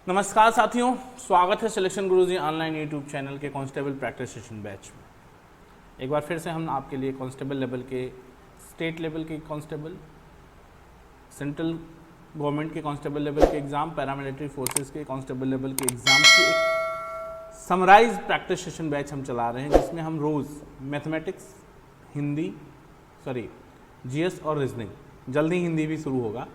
नमस्कार साथियों, स्वागत है सिलेक्शन गुरुजी ऑनलाइन यूट्यूब चैनल के कांस्टेबल प्रैक्टिस सेशन बैच में। एक बार फिर से हम आपके लिए कांस्टेबल लेवल के, स्टेट लेवल के कांस्टेबल, सेंट्रल गवर्नमेंट के कांस्टेबल लेवल के एग्ज़ाम, पैरामिलिट्री फोर्सेस के कांस्टेबल लेवल के एग्ज़ाम की एक समराइज प्रैक्टिस सेशन बैच हम चला रहे हैं, जिसमें हम रोज़ मैथमेटिक्स, जीएस और रीजनिंग, जल्दी हिंदी भी शुरू होगा,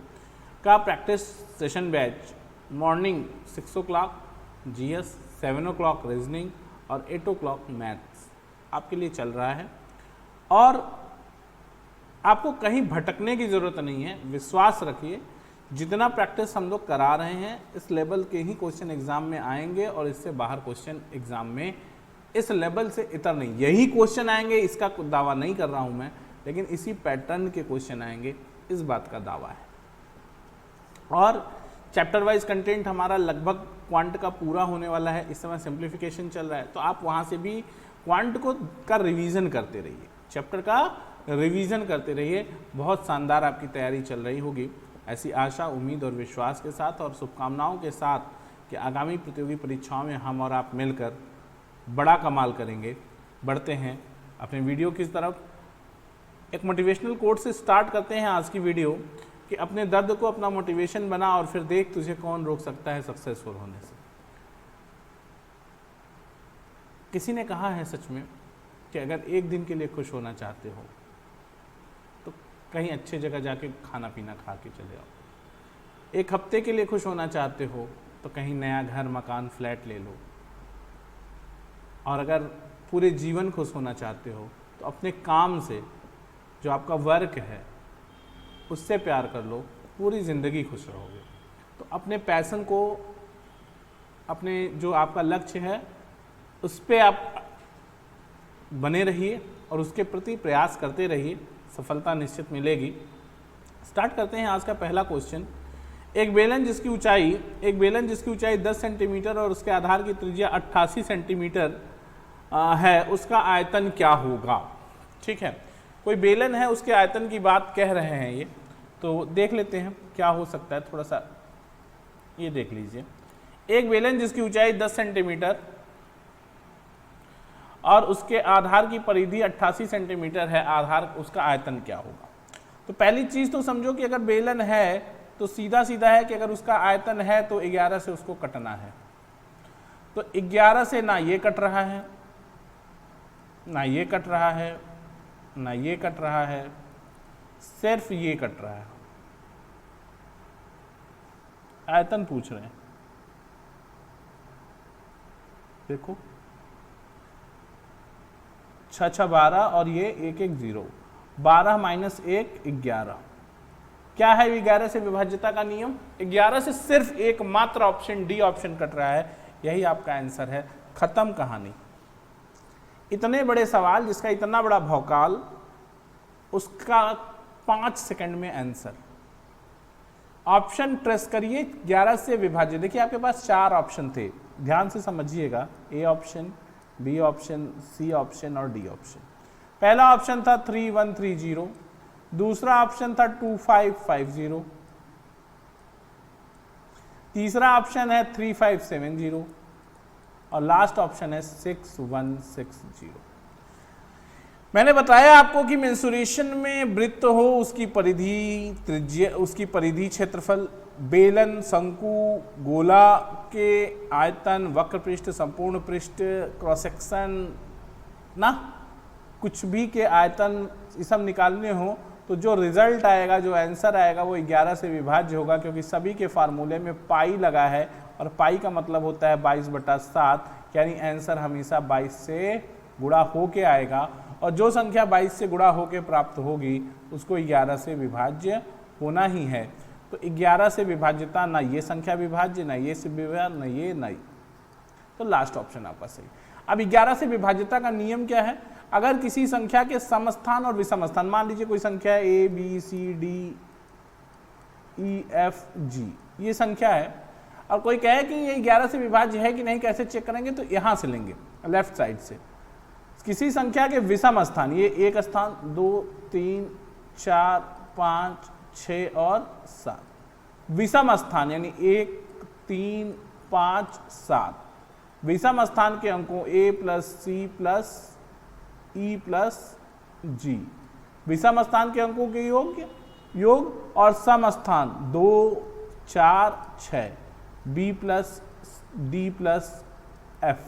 का practice session batch morning 6 o'clock GS, 7 o'clock reasoning और 8 o'clock मैथ्स आपके लिए चल रहा है। और आपको कहीं भटकने की ज़रूरत नहीं है, विश्वास रखिए, जितना प्रैक्टिस हम लोग करा रहे हैं इस लेवल के ही क्वेश्चन एग्जाम में आएंगे और इससे बाहर क्वेश्चन एग्जाम में इस लेवल से इतर नहीं, यही क्वेश्चन आएंगे, इसका दावा नहीं कर रहा हूँ मैं, लेकिन इसी पैटर्न के क्वेश्चन आएंगे, इस बात का दावा है। और चैप्टर वाइज कंटेंट हमारा लगभग क्वांट का पूरा होने वाला है, इस समय सिंप्लीफिकेशन चल रहा है, तो आप वहाँ से भी क्वांट का रिवीजन करते रहिए, चैप्टर का रिवीजन करते रहिए। बहुत शानदार आपकी तैयारी चल रही होगी, ऐसी आशा, उम्मीद और विश्वास के साथ और शुभकामनाओं के साथ कि आगामी प्रतियोगी परीक्षाओं में हम और आप मिलकर बड़ा कमाल करेंगे। बढ़ते हैं अपने वीडियो की तरफ। एक मोटिवेशनल कोट से स्टार्ट करते हैं आज की वीडियो कि अपने दर्द को अपना मोटिवेशन बना और फिर देख तुझे कौन रोक सकता है सक्सेसफुल होने से। किसी ने कहा है सच में कि अगर एक दिन के लिए खुश होना चाहते हो तो कहीं अच्छे जगह जाके खाना पीना खा के चले आओ। एक हफ्ते के लिए खुश होना चाहते हो तो कहीं नया घर, मकान, फ्लैट ले लो। और अगर पूरे जीवन खुश होना चाहते हो तो अपने काम से, जो आपका वर्क है, उससे प्यार कर लो, पूरी ज़िंदगी खुश रहोगे। तो अपने पैशन को, अपने जो आपका लक्ष्य है, उस पर आप बने रहिए और उसके प्रति प्रयास करते रहिए, सफलता निश्चित मिलेगी। स्टार्ट करते हैं आज का पहला क्वेश्चन। एक बेलन जिसकी ऊंचाई 10 सेंटीमीटर और उसके आधार की त्रिज्या 88 सेंटीमीटर है, उसका आयतन क्या होगा। ठीक है, कोई बेलन है, उसके आयतन की बात कह रहे हैं ये, तो देख लेते हैं क्या हो सकता है। थोड़ा सा ये देख लीजिए, एक बेलन जिसकी ऊंचाई 10 सेंटीमीटर और उसके आधार की परिधि 88 सेंटीमीटर है, आधार उसका आयतन क्या होगा। तो पहली चीज तो समझो कि अगर बेलन है तो सीधा सीधा है कि अगर उसका आयतन है तो 11 से उसको कटना है। तो 11 से ना ये कट रहा है, ना ये कट रहा है, ना ये कट रहा है, सिर्फ ये कट रहा है। आयतन पूछ रहे हैं, देखो 6 6 12 और ये 1 1 0, 12 माइनस 1 11। क्या है 11 से विभाज्यता का नियम? 11 से सिर्फ एक मात्र ऑप्शन डी ऑप्शन कट रहा है, यही आपका आंसर है। खत्म कहानी। इतने बड़े सवाल जिसका इतना बड़ा भौकाल, उसका 5 सेकंड में आंसर। ऑप्शन ट्रेस करिए, 11 से विभाजित। देखिए आपके पास 4 ऑप्शन थे, ध्यान से समझिएगा, A option, B option, C option और डी ऑप्शन। पहला ऑप्शन था 3130, दूसरा ऑप्शन था 2550, तीसरा ऑप्शन है 3570 और लास्ट ऑप्शन है 6160। मैंने बताया आपको कि मेंसुरेशन में वृत्त हो, उसकी परिधि, त्रिज्या, उसकी परिधि, क्षेत्रफल, बेलन, शंकु, गोला के आयतन, वक्र पृष्ठ, संपूर्ण पृष्ठ, क्रॉस सेक्शन, ना कुछ भी के आयतन ये सब निकालने हो तो जो रिजल्ट आएगा, जो आंसर आएगा वो 11 से विभाज्य होगा, क्योंकि सभी के फार्मूले में पाई लगा है और पाई का मतलब होता है 22/7, यानी आंसर हमेशा 22 से गुणा होके आएगा और जो संख्या 22 से गुणा होके प्राप्त होगी उसको 11 से विभाज्य होना ही है। तो 11 से विभाज्यता, ना ये संख्या विभाज्य, ना ये से विभाज्य, ना ये, ना ये, तो लास्ट ऑप्शन आपका सही। अब 11 से विभाज्यता का नियम क्या है? अगर किसी संख्या के समस्थान और विषम स्थान, मान लीजिए कोई संख्या है A B C D E F G, ये संख्या है, और कोई कहे कि ये 11 से विभाज्य है कि नहीं, कैसे चेक करेंगे? तो यहाँ से लेंगे, लेफ्ट साइड से। किसी संख्या के विषम स्थान, ये एक स्थान, 2 3 4 5 6 और 7, विषम स्थान यानी 1 3 5 7। विषम स्थान के अंकों a plus C plus E plus G, विषम स्थान के अंकों के योग और सम स्थान 2 4 6 b plus D plus F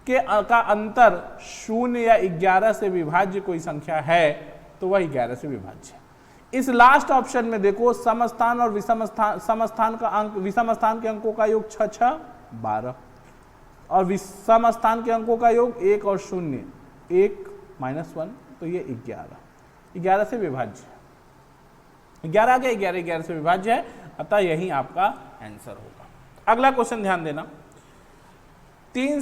का अंतर 0 या 11 से विभाज्य कोई संख्या है तो वह 11 से विभाज्य है। इस लास्ट ऑप्शन में देखो समस्थान और विषम स्थान, समस्थान का अंक, विषम स्थान के अंकों का योग 6 6 12 और विषम स्थान के अंकों का योग 1 और 0 1 -1, तो ये 11 से विभाज्य है। 11 के 11 से विभाज्य है, अतः यही आपका आंसर होगा। अगला क्वेश्चन ध्यान देना। तीन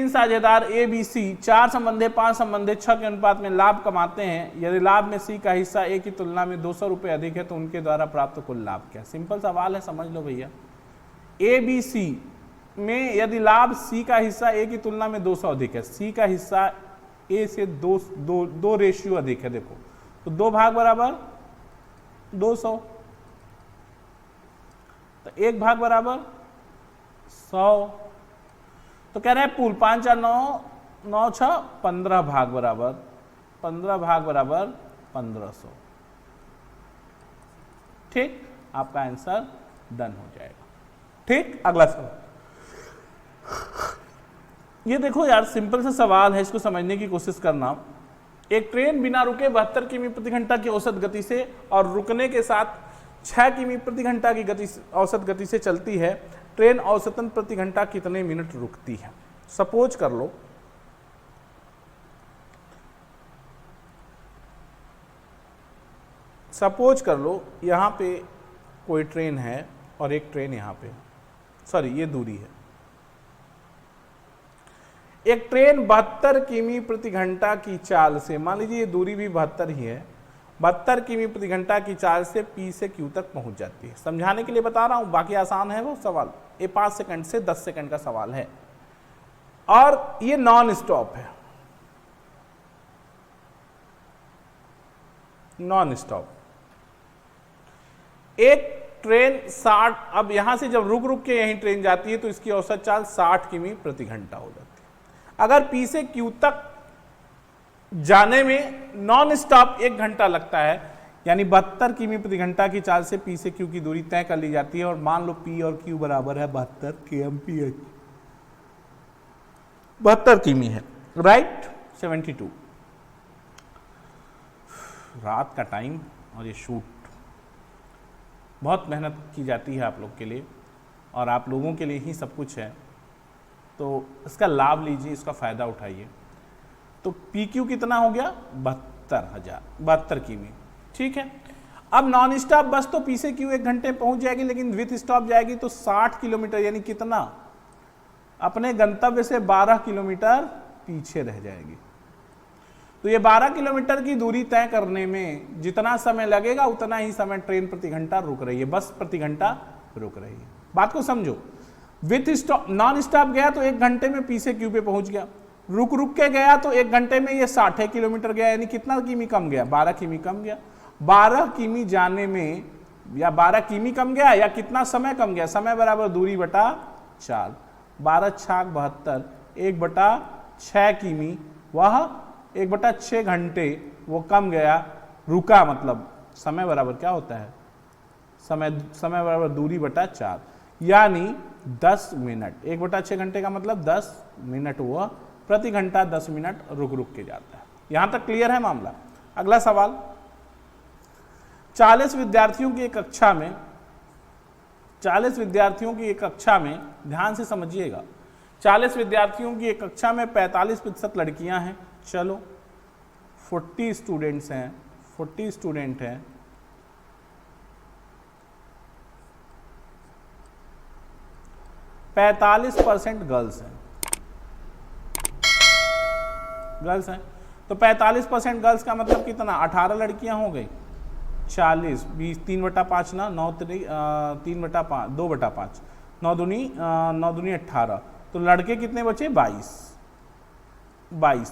साझेदार ए बी सी 4 संबंधे 5 संबंधे 6 के अनुपात में लाभ कमाते हैं। यदि लाभ में सी का हिस्सा ए की तुलना में 200 रुपये अधिक है तो उनके द्वारा प्राप्त कुल लाभ क्या? सिंपल सवाल है, समझ लो भैया। ए बी सी में यदि लाभ सी का हिस्सा ए की तुलना में 200 अधिक है, सी का हिस्सा ए से 2 रेशियो अधिक है, देखो तो 2 भाग बराबर 200, तो 1 भाग बराबर 100, तो कह रहे हैं पूल 5 4 9 9 6 15 भाग बराबर 1500। ठीक, आपका आंसर डन हो जाएगा। ठीक, अगला सवाल। ये देखो यार, सिंपल सा सवाल है, इसको समझने की कोशिश करना। एक ट्रेन बिना रुके 72 किमी प्रति घंटा की औसत गति से और रुकने के साथ 6 किमी प्रति घंटा की औसत गति से चलती है। ट्रेन औसतन प्रति घंटा कितने मिनट रुकती है? सपोज कर लो यहां पे कोई ट्रेन है और एक ट्रेन यहां पे, सॉरी ये दूरी है। एक ट्रेन 72 किमी प्रति घंटा की चाल से, मान लीजिए ये दूरी भी 72 ही है, 72 किमी प्रति घंटा की चाल से पी से क्यू तक पहुंच जाती है। समझाने के लिए बता रहा हूं, बाकी आसान है वो सवाल। ये 5 सेकंड से 10 सेकंड का सवाल है और ये नॉन स्टॉप है, नॉन स्टॉप। एक ट्रेन 60, अब यहां से जब रुक के यहीं ट्रेन जाती है तो इसकी औसत चाल 60 किमी प्रति घंटा हो जाती है। अगर पी से क्यू तक जाने में नॉन स्टॉप 1 घंटा लगता है, यानी 72 किमी प्रति घंटा की चाल से पी से क्यू की दूरी तय कर ली जाती है और मान लो पी और क्यू बराबर है 72 kmph, 72 किमी है, राइट। 72 रात का टाइम और ये शूट, बहुत मेहनत की जाती है आप लोग के लिए और आप लोगों के लिए ही सब कुछ है, तो इसका लाभ लीजिए, इसका फायदा उठाइए। तो पी क्यू कितना हो गया? 72 किमी, ठीक है। अब नॉन स्टॉप बस तो पी से क्यू 1 घंटे पहुंच जाएगी, लेकिन विथ स्टॉप जाएगी तो 60 किलोमीटर, यानी कितना? अपने गंतव्य से 12 किलोमीटर पीछे रह जाएगी। तो ये 12 किलोमीटर की दूरी तय करने में जितना समय लगेगा उतना ही समय ट्रेन प्रति घंटा रुक रही है, बस प्रति घंटा रुक रही है। बात को समझो, विथ स्टॉप नॉन स्टॉप गया तो 1 घंटे में पी से क्यू पे पहुंच गया, रुक के गया तो 1 घंटे में ये 60 किलोमीटर गया, यानी कितना किमी कम गया? 12 किमी कम गया। 12 किमी जाने में, या 12 किमी कम गया या कितना समय कम गया? समय बराबर दूरी बटा 4, 12 6 72, 1/6 किमी, वह 1/6 घंटे वो कम गया, रुका, मतलब समय बराबर क्या होता है? समय बराबर दूरी बटा 4, यानी 10 मिनट। 1/6 घंटे का मतलब 10 मिनट हुआ, प्रति घंटा 10 मिनट रुक के जाता है। यहां तक क्लियर है मामला? अगला सवाल। 40 विद्यार्थियों की एक कक्षा में ध्यान से समझिएगा, 40 विद्यार्थियों की एक कक्षा में 45% लड़कियां हैं। चलो 40 स्टूडेंट्स हैं, 40 स्टूडेंट हैं, 45% गर्ल्स हैं, तो 45% गर्ल्स का मतलब कितना? 18 लड़कियां हो गई, 40 20 3/5 ना, 9 3/5 2/5, 9 दूनी 18, तो लड़के कितने बचे? 22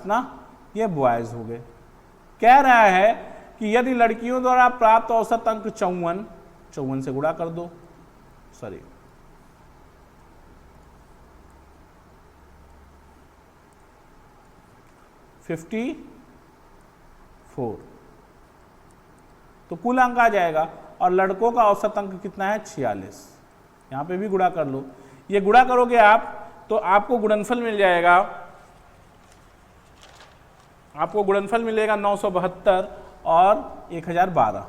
ना, ये बॉयज हो गए। कह रहा है कि यदि लड़कियों द्वारा प्राप्त औसत अंक 54 से गुणा कर दो, सॉरी 54, तो कुल अंक आ जाएगा। और लड़कों का औसत अंक कितना है 46, यहाँ पे भी गुणा कर लो। ये गुणा करोगे आप तो आपको गुणनफल मिल जाएगा, आपको गुणनफल मिलेगा 972 और 1012,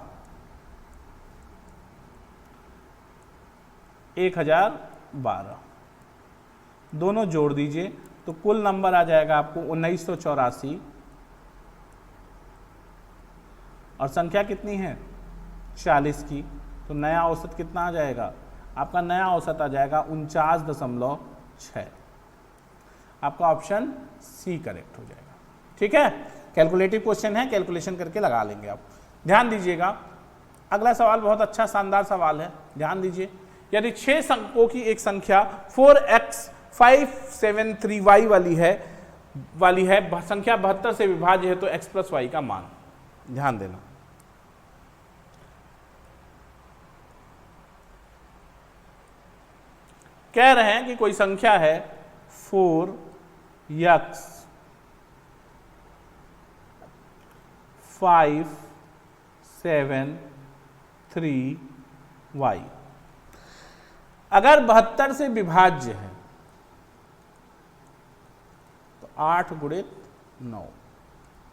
1012 दोनों जोड़ दीजिए तो कुल नंबर आ जाएगा आपको 1984। और संख्या कितनी है 40 की, तो नया औसत कितना आ जाएगा, आपका नया औसत आ जाएगा 49.6। आपका ऑप्शन सी करेक्ट हो जाएगा। ठीक है, कैलकुलेटिव क्वेश्चन है, कैलकुलेशन करके लगा लेंगे आप। ध्यान दीजिएगा, अगला सवाल बहुत अच्छा शानदार सवाल है, ध्यान दीजिए। यदि 6 अंकों की एक संख्या 4x573y वाली है, संख्या 72 से विभाज्य है, तो x + y का मान। ध्यान देना, कह रहे हैं कि कोई संख्या है 4x573y अगर 72 से विभाज्य है तो 8 गुणित 9,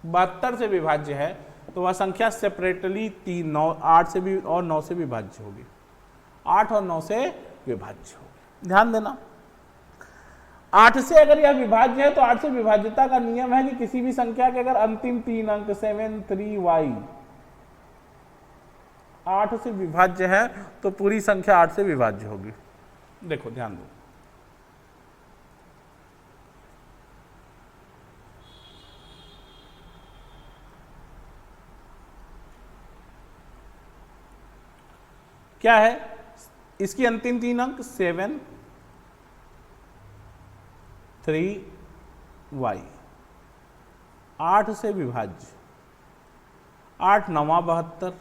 72 से विभाज्य है तो वह संख्या सेपरेटली 3, 9, 8 से भी और 9 से विभाज्य होगी, 8 और 9 से विभाज्य होगी। ध्यान देना, 8 से अगर यह विभाज्य है तो 8 से विभाज्यता का नियम है कि किसी भी संख्या के अगर अंतिम 3 अंक 73y 8 से विभाज्य है तो पूरी संख्या 8 से विभाज्य होगी। देखो ध्यान दो, क्या है इसकी अंतिम 3 अंक 7 3y 8 से विभाज्य, 8 9 72,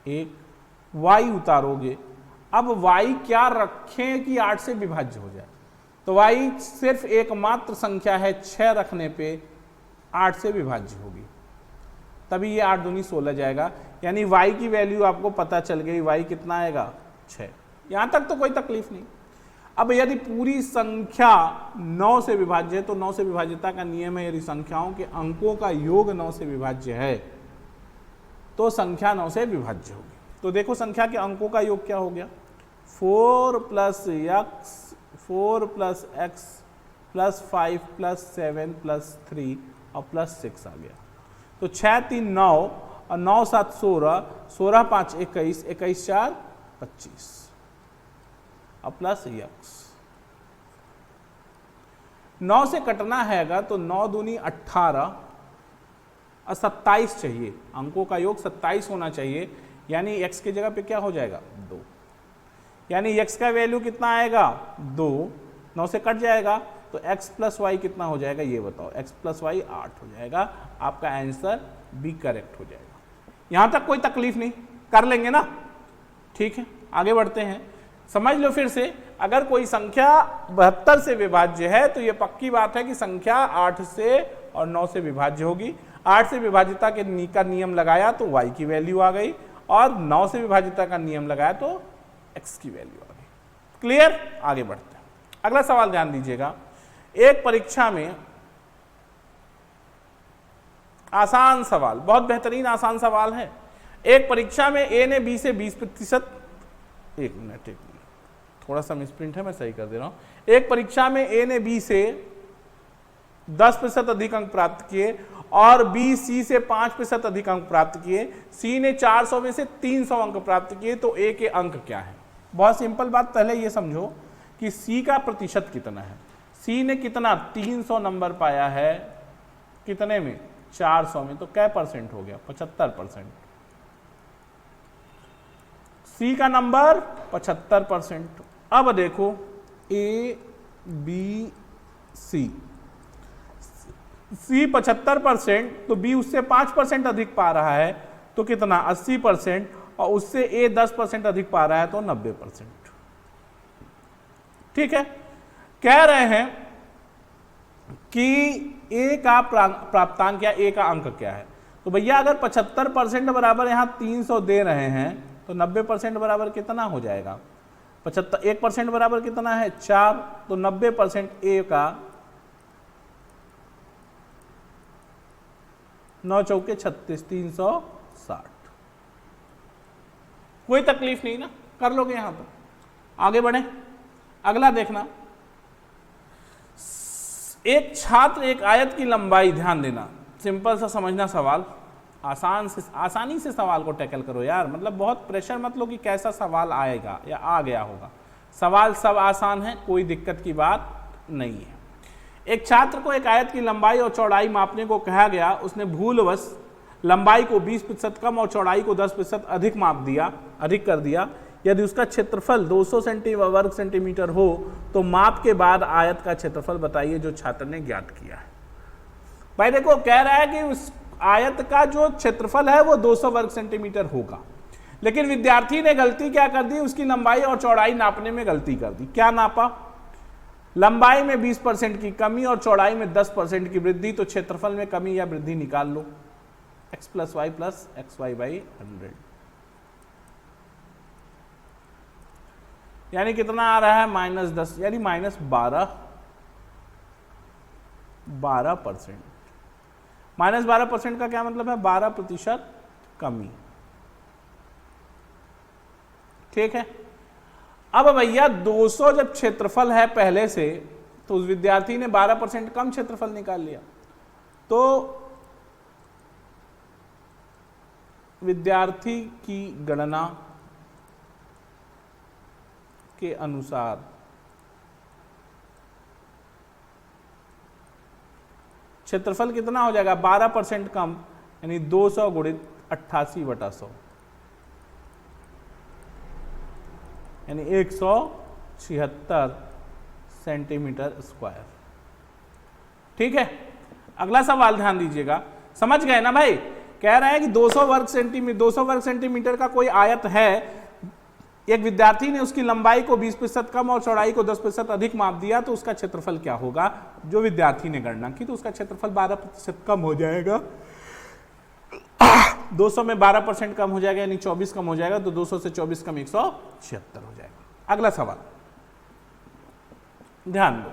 एक y उतारोगे। अब y क्या रखें कि 8 से विभाज्य हो जाए, तो y सिर्फ एकमात्र संख्या है, 6 रखने पे 8 से विभाज्य होगी, तभी ये 8 दूनी 16 जाएगा। यानी y की वैल्यू आपको पता चल गई, y कितना आएगा 6। यहां तक तो कोई तकलीफ नहीं। अब यदि पूरी संख्या 9 से विभाज्य है तो 9 से विभाज्यता का नियम है, यदि संख्याओं के अंकों का योग 9 से विभाज्य है तो संख्या 9 से विभाज्य होगी। तो देखो संख्या के अंकों का योग क्या हो गया, 4 + x + 5 + 7 + 3 और +6 आ गया। तो 6 3 9 और 9 7 16, 16 5 21, 21 4 25 और प्लस x। 9 से कटना हैगा तो 9 दूनी 18 और 27 चाहिए, अंकों का योग 27 होना चाहिए। यानी x की जगह पे क्या हो जाएगा 2, यानी x का वैल्यू कितना आएगा 2, 9 से कट जाएगा तो x + y कितना हो जाएगा ये बताओ, x + y 8 हो जाएगा। आपका आंसर बी करेक्ट हो जाएगा। यहां तक कोई तकलीफ नहीं, कर लेंगे ना। ठीक है, आगे बढ़ते हैं। समझ लो फिर से, अगर कोई संख्या 72 से विभाज्य है तो ये पक्की बात है कि संख्या 8 से और 9 से विभाज्य होगी। 8 से विभाज्यता के का नियम लगाया तो y की वैल्यू आ गई, और 9 से विभाज्यता का नियम लगाया तो x की वैल्यू आ गई। क्लियर, आगे बढ़ते हैं। अगला सवाल ध्यान दीजिएगा। एक परीक्षा में आसान सवाल, बहुत बेहतरीन आसान सवाल है। एक परीक्षा में a ने b से 20%, एक मिनट थोड़ा सा मिसप्रिंट है, मैं सही कर दे रहा हूं। एक परीक्षा में a ने b से 10% अधिक अंक प्राप्त किए और b c से 5% अधिक अंक प्राप्त किए। c ने 400 में से 300 अंक प्राप्त किए, तो a के अंक क्या है। बहुत सिंपल बात, पहले ये समझो कि c का प्रतिशत कितना है। c ने कितना 300 नंबर पाया है, कितने में 400 में, तो क्या परसेंट हो गया 75%। c का नंबर 75%। अब देखो a b c, c 75% तो b उससे 5% अधिक पा रहा है, तो कितना 80%, और उससे ए 10% अधिक पा रहा है तो 90%। ठीक है, कह रहे हैं कि ए का प्राप्तांक या ए का अंक क्या है। तो भैया अगर 75% बराबर यहां 300 दे रहे हैं तो 90% बराबर कितना हो जाएगा? 1% बराबर कितना है? 4। तो 90% ए का 9 चौके 36, 360। कोई तकलीफ नहीं ना, कर लोगे यहां पर। आगे बढ़े, अगला देखना। एक छात्र एक आयत की लंबाई, ध्यान देना, सिंपल सा समझना सवाल, आसानी से सवाल को टैकल करो यार, मतलब बहुत प्रेशर मत लो कि कैसा सवाल आएगा या आ गया होगा। सवाल सब आसान है, कोई दिक्कत की बात नहीं है। एक छात्र को एक आयत की लंबाई और चौड़ाई मापने को कहा गया। उसने भूलवश लंबाई को 20% कम और चौड़ाई को 10% अधिक कर दिया। यदि उसका क्षेत्रफल 200 वर्ग सेंटीमीटर हो तो माप के बाद आयत का क्षेत्रफल बताइए जो छात्र ने ज्ञात किया है। भाई देखो, कह रहा है कि उस आयत का जो क्षेत्रफल है वो 200 वर्ग सेंटीमीटर होगा, लेकिन विद्यार्थी ने गलती क्या कर दी, उसकी लंबाई और चौड़ाई नापने में गलती कर दी। क्या नापा? लंबाई में 20% की कमी और चौड़ाई में 10% की वृद्धि। तो क्षेत्रफल में कमी या वृद्धि निकाल लो, x + y + xy/100, यानी कितना आ रहा है? -10, यानी -12%। -12% का क्या मतलब है? 12% कमी। ठीक है, अब भैया 200 जब क्षेत्रफल है पहले से, तो उस विद्यार्थी ने 12% कम क्षेत्रफल निकाल लिया। तो विद्यार्थी की गणना के अनुसार क्षेत्रफल कितना हो जाएगा? 12% कम, यानी 200 × 88/100, यानी 176 सेंटीमीटर स्क्वायर। ठीक है, अगला सवाल ध्यान दीजिएगा, समझ गए ना भाई? कह रहे हैं कि 200 वर्ग सेंटीमीटर का कोई आयत है। एक विद्यार्थी ने उसकी लंबाई को 20% कम और चौड़ाई को 10% अधिक माप दिया, तो उसका क्षेत्रफल क्या होगा? जो विद्यार्थी ने गणना की तो उसका क्षेत्रफल 12% कम हो जाएगा। 200 में 12% कम हो जाएगा, यानी 24 कम हो जाएगा। तो 200 से 24 कम 176 हो जाएगा। अगला सवाल ध्यान दो,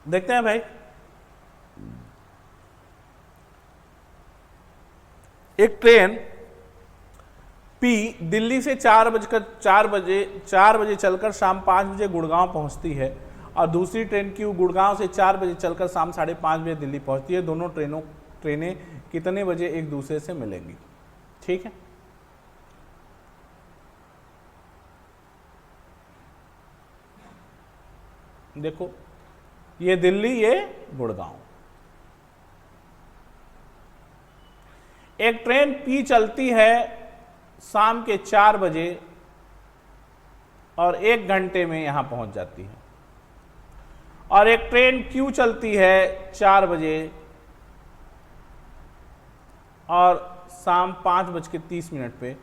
देखते हैं भाई। एक ट्रेन पी दिल्ली से 4 बजे चलकर शाम 5 बजे गुड़गांव पहुंचती है, और दूसरी ट्रेन क्यू गुड़गांव से 4 बजे चलकर शाम 5:30 बजे दिल्ली पहुंचती है। दोनों ट्रेनें कितने बजे एक दूसरे से मिलेंगी? ठीक है, देखो, ये दिल्ली, ये गुड़गांव। एक ट्रेन पी चलती है शाम के 4 बजे और 1 घंटे में यहां पहुंच जाती है, और एक ट्रेन क्यू चलती है 4 बजे और शाम 5:30 पे।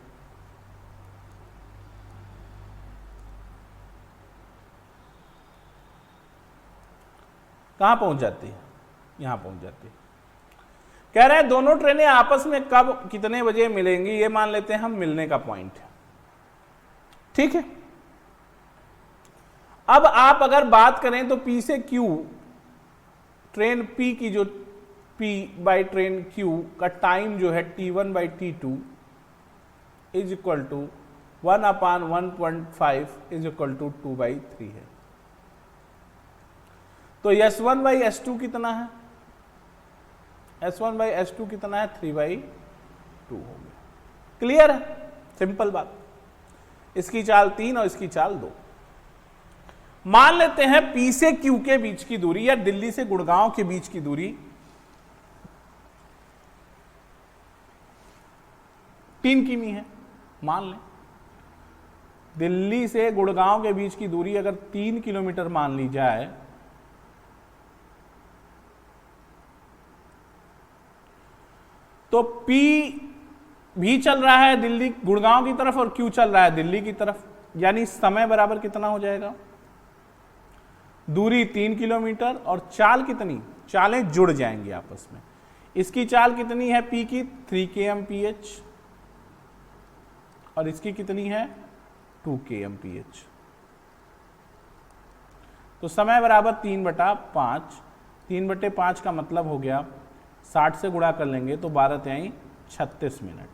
कहां पहुंच जाती है? यहां पहुंच जाती है। कह रहे हैं दोनों ट्रेनें आपस में कब कितने बजे मिलेंगी, ये मान लेते हैं हम मिलने का पॉइंट है। ठीक है, अब आप अगर बात करें तो P से Q, ट्रेन P की जो P बाई ट्रेन Q का टाइम जो है T1/T2 is equal to 1/1.5 is equal to 2/3 है। तो S1/S2 कितना है? S1/S2 कितना है? 3/2 हो गया। क्लियर है? सिंपल बात। इसकी चाल 3 और इसकी चाल 2। मान लेते हैं P से Q के बीच की दूरी या दिल्ली से गुड़गांव के बीच की दूरी 3 किमी है मान लें। दिल्ली से गुड़गांव के बीच की दूरी अगर 3 किलोमीटर मान ली जाए तो P भी चल रहा है दिल्ली गुड़गांव की तरफ और Q चल रहा है दिल्ली की तरफ, यानी समय बराबर कितना हो जाएगा, दूरी 3 किलोमीटर और चाल कितनी, चालें जुड़ जाएंगी आपस में। इसकी चाल कितनी है P की 3 kmph और इसकी कितनी है 2 kmph। तो समय बराबर 3/5, 3/5 का मतलब हो गया 60 से गुणा कर लेंगे तो 12 तिहाई 36 मिनट,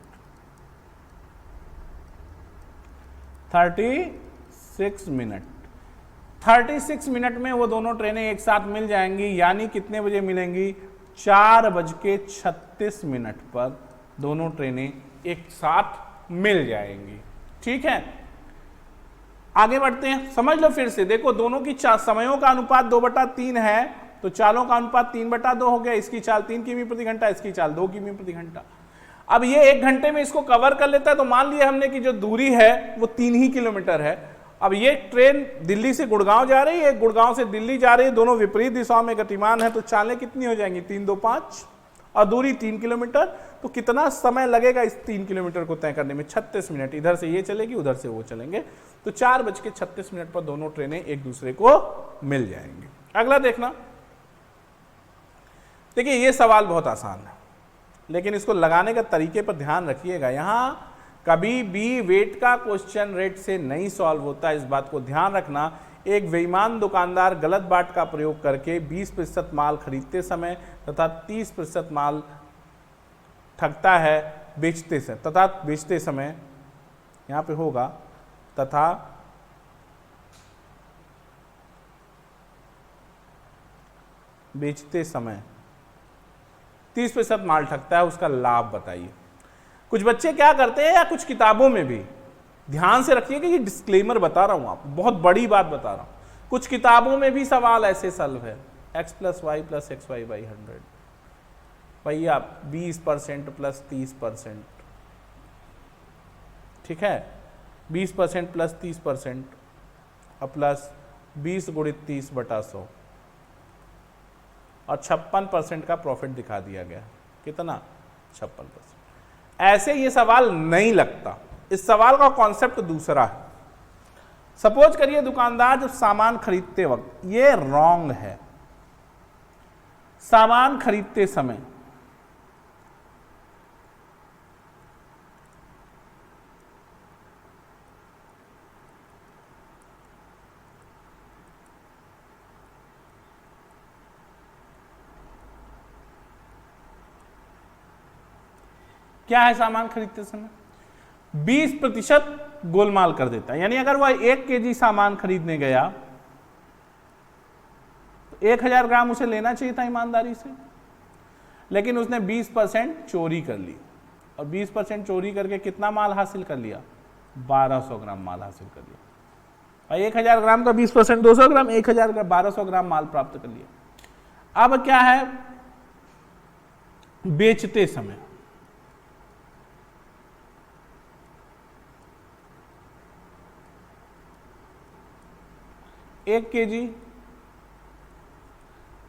36 मिनट। 36 मिनट में वो दोनों ट्रेनें एक साथ मिल जाएंगी, यानी कितने बजे मिलेंगी, 4:36 पर दोनों ट्रेनें एक साथ मिल जाएंगी। ठीक है, आगे बढ़ते हैं, समझ लो फिर से, देखो दोनों की समयों का अनुपात 2/3 है, तो चालों का अनुपात 3/2 हो गया। इसकी चाल 3 किमी प्रति घंटा, इसकी चाल 2 किमी प्रति घंटा। अब ये 1 घंटे में इसको कवर कर लेता है, तो मान लिया हमने कि जो दूरी है वो 3 ही किलोमीटर है। अब ये ट्रेन दिल्ली से गुड़गांव जा रही है, गुड़गांव से दिल्ली जा रही है, दोनों विपरीत दिशाओं में गतिमान है, तो चालें कितनी हो जाएंगी, 3 2 5 और दूरी 3 किलोमीटर। तो कितना समय लगेगा इस 3 किलोमीटर को तय करने में, 36 मिनट। इधर से ये चलेगी, उधर से वो चलेंगे, तो 4:36 पर दोनों ट्रेनें एक दूसरे को मिल जाएंगी। अगला देखना, देखिए ये सवाल बहुत आसान है, लेकिन इसको लगाने का तरीके पर ध्यान रखिएगा। यहां कभी भी वेट का क्वेश्चन रेट से नहीं सॉल्व होता, इस बात को ध्यान रखना। एक बेईमान दुकानदार गलत बाट का प्रयोग करके 20% माल खरीदते समय तथा 30% माल ठगता है बेचते समय, तथा बेचते समय यहां पे होगा तथा बेचते समय 30% माल ठगता है, उसका लाभ बताइए। कुछ बच्चे क्या करते हैं, या कुछ किताबों में भी, ध्यान से रखिएगा, ये डिस्क्लेमर बता रहा हूं आपको, बहुत बड़ी बात बता रहा हूं, कुछ किताबों में भी सवाल ऐसे सॉल्व है, x + y + xy / 100, भैया 20% + 30%, ठीक है, 20% + 30% और प्लस 20 × 30/100 और 56% का प्रॉफिट दिखा दिया गया। कितना, 56%। ऐसे ये सवाल नहीं लगता, इस सवाल का कॉन्सेप्ट दूसरा है। सपोज करिए दुकानदार जब सामान खरीदते वक्त, ये रॉन्ग है, सामान खरीदते समय क्या है, सामान खरीदते समय 20% गोलमाल कर देता है। यानी अगर वह 1 kg सामान खरीदने गया तो 1000 ग्राम उसे लेना चाहिए था ईमानदारी से, लेकिन उसने 20% चोरी कर ली, और 20% चोरी करके कितना माल हासिल कर लिया, 1200 ग्राम माल हासिल कर लिया। और 1000 ग्राम का 20% 200 ग्राम, 1000 ग्राम 1200 ग्राम माल प्राप्त कर लिया। अब क्या है, बेचते समय 1 kg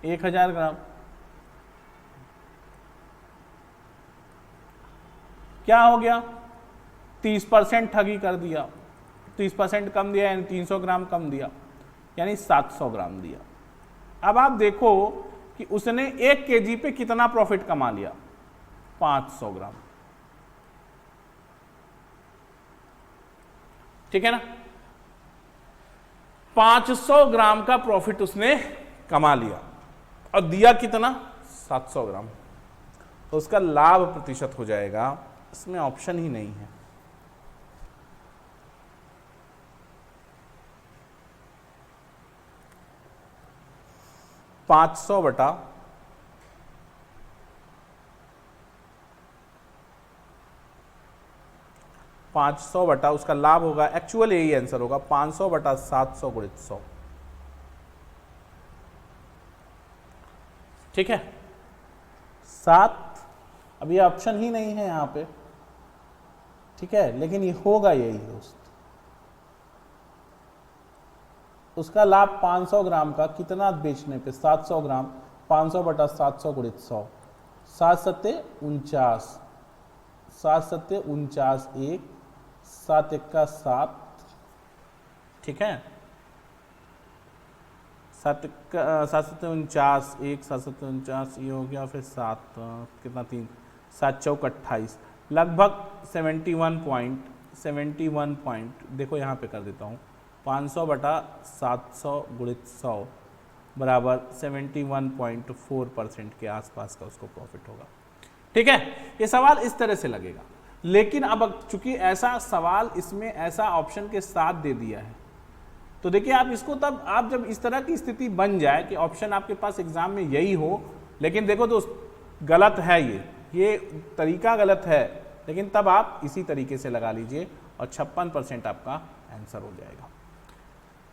1000 ग्राम, क्या हो गया, 30% ठगी कर दिया, 30% कम दिया, यानी 300 ग्राम कम दिया, यानी 700 ग्राम दिया। अब आप देखो कि उसने 1 kg पे कितना प्रॉफिट कमा लिया, 500 ग्राम, ठीक है ना, 500 ग्राम का प्रॉफिट उसने कमा लिया और दिया कितना, 700 ग्राम, तो उसका लाभ प्रतिशत हो जाएगा, इसमें ऑप्शन ही नहीं है, 500 बटा 500 बटा उसका लाभ होगा, एक्चुअल यही आंसर होगा, 500 बटा 700 गुणित 100, ठीक है, 7। अब ये ऑप्शन ही नहीं है यहाँ पे, ठीक है, लेकिन ये होगा यही दोस्त। उसका लाभ 500 ग्राम का कितना बेचने पे, 700 ग्राम, 500 बटा 700 गुणित 100, 7 सत्ते 49, 7 सत्ते 49, 1 7 1 7, ठीक है, 7 सत्ते 49, 1 7 सत्ते 49, ये हो गया, फिर 7 कितना 3 7 चौक 28, लगभग 71 पॉइंट, देखो यहाँ पे कर देता हूँ, 500 बटा 700 गुणित 100 बराबर 71.4% के आसपास का उसको प्रॉफिट होगा। ठीक है, ये सवाल इस तरह से लगेगा, लेकिन अब चूंकि ऐसा सवाल इसमें ऐसा ऑप्शन के साथ दे दिया है, तो देखिए आप इसको तब आप जब इस तरह की स्थिति बन जाए कि ऑप्शन आपके पास एग्जाम में यही हो, लेकिन देखो दोस्त गलत है, ये तरीका गलत है, लेकिन तब आप इसी तरीके से लगा लीजिए और 56% आपका आंसर हो जाएगा।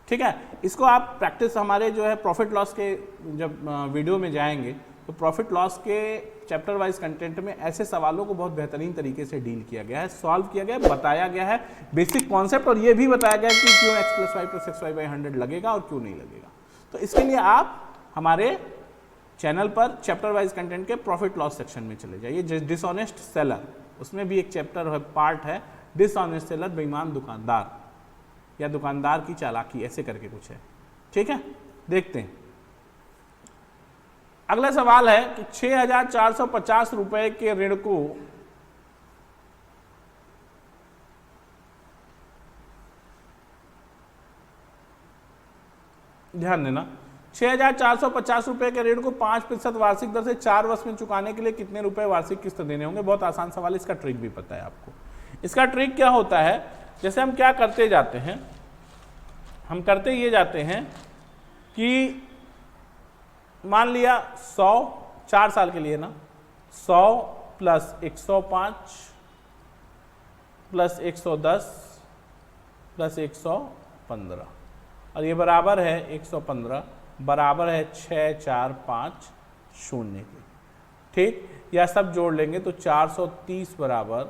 ठीक है, इसको आप प्रैक्टिस हमारे जो है प्रॉफिट लॉस के जब वीडियो में जाएंगे तो प्रॉफिट लॉस के चैप्टर वाइज कंटेंट में ऐसे सवालों को बहुत बेहतरीन तरीके से डील किया गया है, सॉल्व किया गया है, बताया गया है बेसिक कॉन्सेप्ट, और ये भी बताया गया है कि क्यों x + y + xy / 100 लगेगा और क्यों नहीं लगेगा। तो इसके लिए आप हमारे चैनल पर चैप्टर वाइज कंटेंट के प्रॉफिट लॉस सेक्शन में चले जाइए। डिसऑनेस्ट सेलर, उसमें भी एक चैप्टर है, पार्ट है डिसऑनेस्ट सेलर, बेईमान दुकानदार या दुकानदार की चालाकी, ऐसे करके कुछ है। ठीक है, देखते हैं। अगला सवाल है कि 6,450 रुपए के ऋण को ध्यान देना, 6,450 रुपए के ऋण को 5% वार्षिक दर से 4 वर्ष में चुकाने के लिए कितने रुपए वार्षिक किस्त देने होंगे। बहुत आसान सवाल, इसका ट्रिक भी पता है आपको। इसका ट्रिक क्या होता है, जैसे हम क्या करते जाते हैं, हम करते ये जाते हैं कि मान लिया 100 4 साल के लिए ना, 100 प्लस 105 प्लस 110 प्लस 115 और ये बराबर है 115 बराबर है 6450 के। ठीक, यह सब जोड़ लेंगे तो 430 बराबर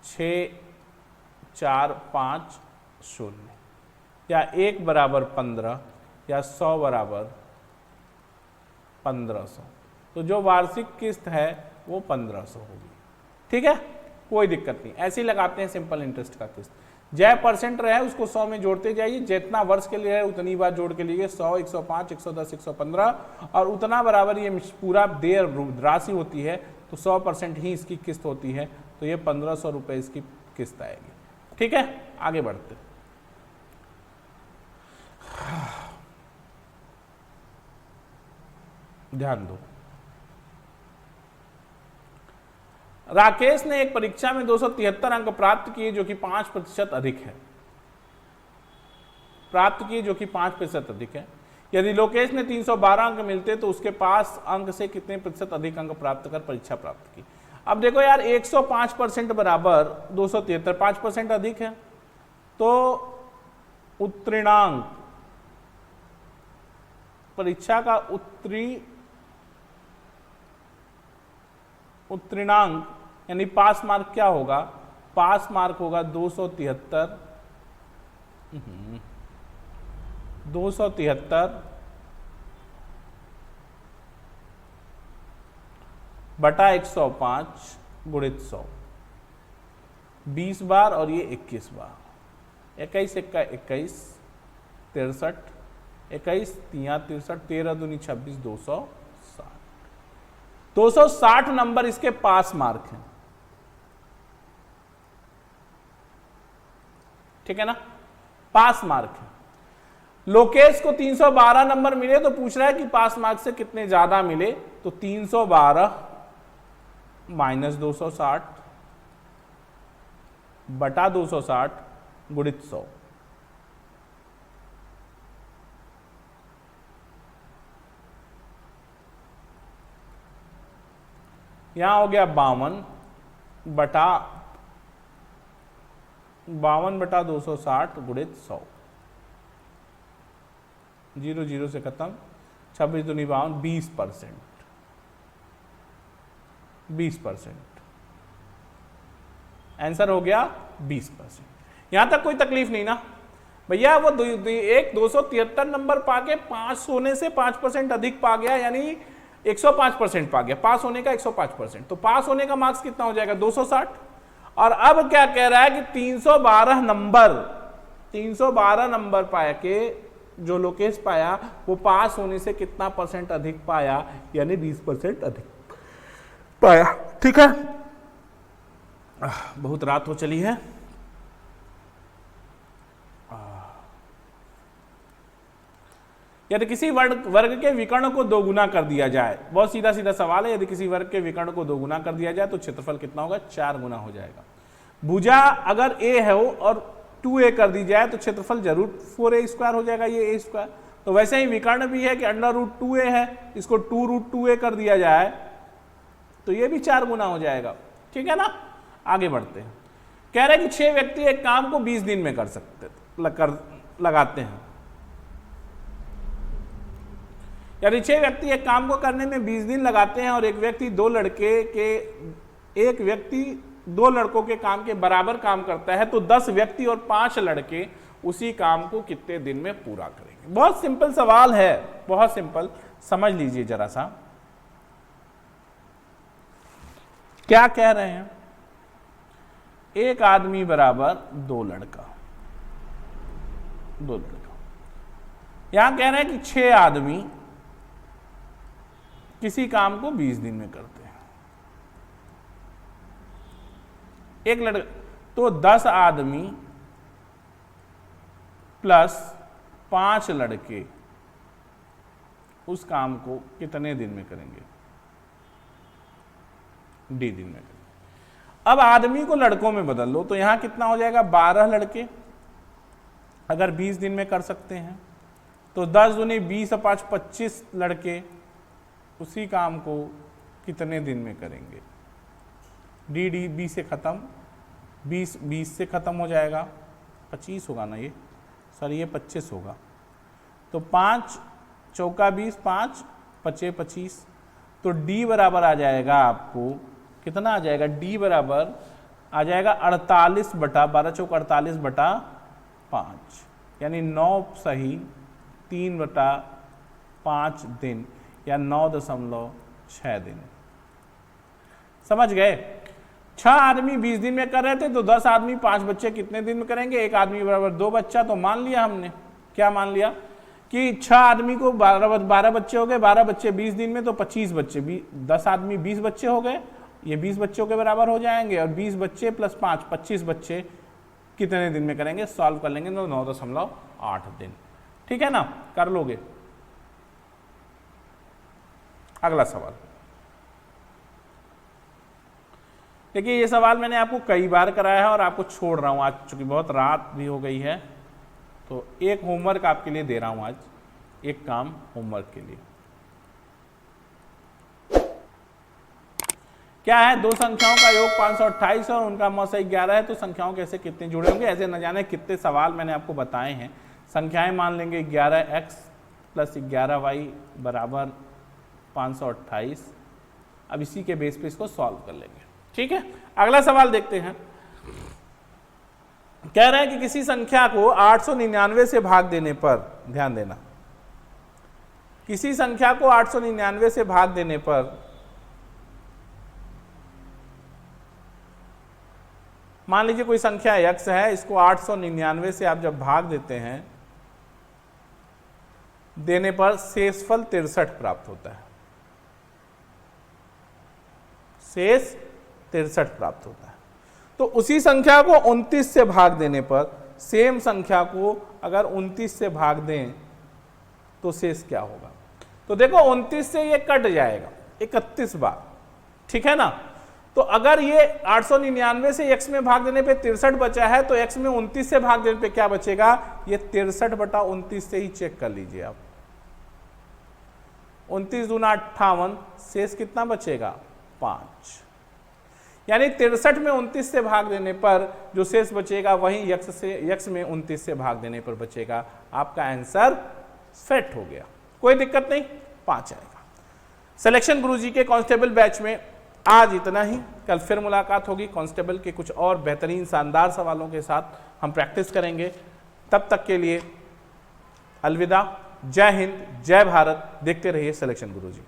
6450 या 1 बराबर 15 या 100 बराबर 1500। तो जो वार्षिक किस्त है वो 1500 होगी। ठीक है, कोई दिक्कत नहीं, ऐसे ही लगाते हैं सिंपल इंटरेस्ट का किस्त। जय परसेंट रहे उसको 100 में जोड़ते जाइए, जितना वर्ष के लिए है उतनी बार जोड़ के लिए 100 105 110 115 और उतना बराबर ये पूरा देय राशि होती है, तो 100% ही इसकी किस्त होती है, तो ये 1500 रुपए इसकी किस्त आएगी। ठीक है, आगे बढ़ते। ध्यान दो, राकेश ने एक परीक्षा में 273 अंक प्राप्त किए जो कि 5% अधिक है, अधिक है। यदि लोकेश ने 312 अंक मिलते तो उसके पास अंक से कितने प्रतिशत अधिक अंक प्राप्त कर परीक्षा प्राप्त की। अब देखो यार, 105% बराबर 273, 5% अधिक है, तो उत्तीर्णांक, परीक्षा का उत्तीर्णांक यानी पास मार्क क्या होगा, पास मार्क होगा 273 बटा 105 गुणित 100, 20 बार और ये 21 बार, 21 1 21 63, 21 3 63, 13 दूनी 26, 260 नंबर इसके पास मार्क है। ठीक है ना, पास मार्क है। लोकेश को 312 नंबर मिले तो पूछ रहा है कि पास मार्क से कितने ज्यादा मिले, तो 312 माइनस 260 बटा 260 गुणित 100, यहां हो गया 52 बटा 260 गुणित 100, 0 0 से खत्म, 26 दूनी 52, 20%। आंसर हो गया 20%। यहां तक कोई तकलीफ नहीं ना भैया। वो एक 273 नंबर पाके पास होने से 5% अधिक पा गया, यानी 105% पा गया, पास होने का 105%। तो पास होने का मार्क्स कितना हो जाएगा 260। और अब क्या कह रहा है कि 312 नंबर पाया के जो लोकेश पाया वो पास होने से कितना % अधिक पाया, यानी 20% अधिक पाया। ठीक है, बहुत रात हो चली है। यदि किसी वर्ग के विकर्ण को दोगुना कर दिया जाए, बहुत सीधा सीधा सवाल है, यदि किसी वर्ग के विकर्ण को दोगुना कर दिया जाए तो क्षेत्रफल कितना होगा, 4 गुना हो जाएगा। भुजा अगर a है और 2a कर दी जाए तो क्षेत्रफल जरूर 4a² हो जाएगा, ये a²। तो वैसे ही विकर्ण भी है कि √2a है, इसको 2√2a कर दिया जाए तो ये भी 4 गुना हो जाएगा। ठीक है ना, आगे बढ़ते हैं। कह रहे हैं कि 6 व्यक्ति एक काम को 20 दिन में कर सकते लगाते हैं। यदि 6 व्यक्ति एक काम को करने में 20 दिन लगाते हैं और एक व्यक्ति दो लड़कों के काम के बराबर काम करता है तो 10 व्यक्ति और 5 लड़के उसी काम को कितने दिन में पूरा करेंगे। बहुत सिंपल सवाल है, बहुत सिंपल, समझ लीजिए जरा सा क्या कह रहे हैं। एक आदमी बराबर 2 लड़का। यहां कह रहे हैं कि 6 आदमी किसी काम को 20 दिन में करते हैं। एक लड़का, तो 10 आदमी प्लस 5 लड़के उस काम को कितने दिन में करेंगे, D दिन में करेंगे। अब आदमी को लड़कों में बदल लो तो यहां कितना हो जाएगा, 12 लड़के अगर 20 दिन में कर सकते हैं तो 10 दूनी 20 और 5 25 लड़के उसी काम को कितने दिन में करेंगे। डी 20 से खत्म, 20 से खत्म हो जाएगा, 25 होगा ना, ये सर ये 25 होगा। तो 5 चौका 20, 5 पचे 25, तो D बराबर आ जाएगा आपको कितना आ जाएगा, D बराबर आ जाएगा 48 बटा 12 चौक 48 बटा 5, यानी 9 सही 3 बटा 5 दिन या 9.6 दिन। समझ गए। 6 आदमी 20 दिन में कर रहे थे तो 10 आदमी 5 बच्चे कितने दिन में करेंगे, एक आदमी बराबर 2 बच्चा। तो मान लिया हमने, क्या मान लिया कि 6 आदमी को 12 बच्चे हो गए, 12 बच्चे 20 दिन में तो 25 बच्चे, 10 आदमी 20 बच्चे हो गए, ये 20 बच्चों के बराबर हो जाएंगे। और 20 बच्चे प्लस 5 25 बच्चे कितने दिन में करेंगे, सॉल्व कर लेंगे तो 9.8 दिन। ठीक है ना, कर लोगे। अगला सवाल देखिए, ये सवाल मैंने आपको कई बार कराया है और आपको छोड़ रहा हूं आज, चूंकि बहुत रात भी हो गई है तो एक होमवर्क आपके लिए दे रहा हूं आज, एक काम होमवर्क के लिए। क्या है, दो संख्याओं का योग 528 और उनका मौसा 11 है, तो संख्याओं कैसे कितने जुड़े होंगे। ऐसे न जाने कितने सवाल मैंने आपको बताए हैं। संख्याएं मान लेंगे 11x प्लस 11y बराबर 528। अब इसी के बेस पे इसको सॉल्व कर लेंगे। ठीक है, अगला सवाल देखते हैं। कह रहे हैं कि किसी संख्या को 899 से भाग देने पर, ध्यान देना, किसी संख्या को 899 से भाग देने पर मान लीजिए कोई संख्या x है, इसको 899 से आप जब भाग देते हैं देने पर शेषफल 63 प्राप्त होता है। शेष 63 प्राप्त होता है। तो उसी संख्या को 29 से भाग देने पर, सेम संख्या को अगर 29 से भाग दें तो शेष क्या होगा। तो देखो 29 से ये कट जाएगा 31 बार, ठीक है ना। तो अगर ये 899 से x में भाग देने पे 63 बचा है तो x में 29 से भाग देने पे क्या बचेगा, ये 63 बटा 29 से ही चेक कर लीजिए आप। 29 दूना 58, शेष कितना बचेगा 5, यानी 63 में 29 से भाग देने पर जो शेष बचेगा वही x में 29 से भाग देने पर बचेगा। आपका आंसर सेट हो गया, कोई दिक्कत नहीं, 5 आएगा। सिलेक्शन गुरुजी के कांस्टेबल बैच में आज इतना ही, कल फिर मुलाकात होगी कांस्टेबल के कुछ और बेहतरीन शानदार सवालों के साथ हम प्रैक्टिस करेंगे। तब तक के लिए अलविदा, जय हिंद, जय भारत। देखते रहिए सिलेक्शन गुरुजी।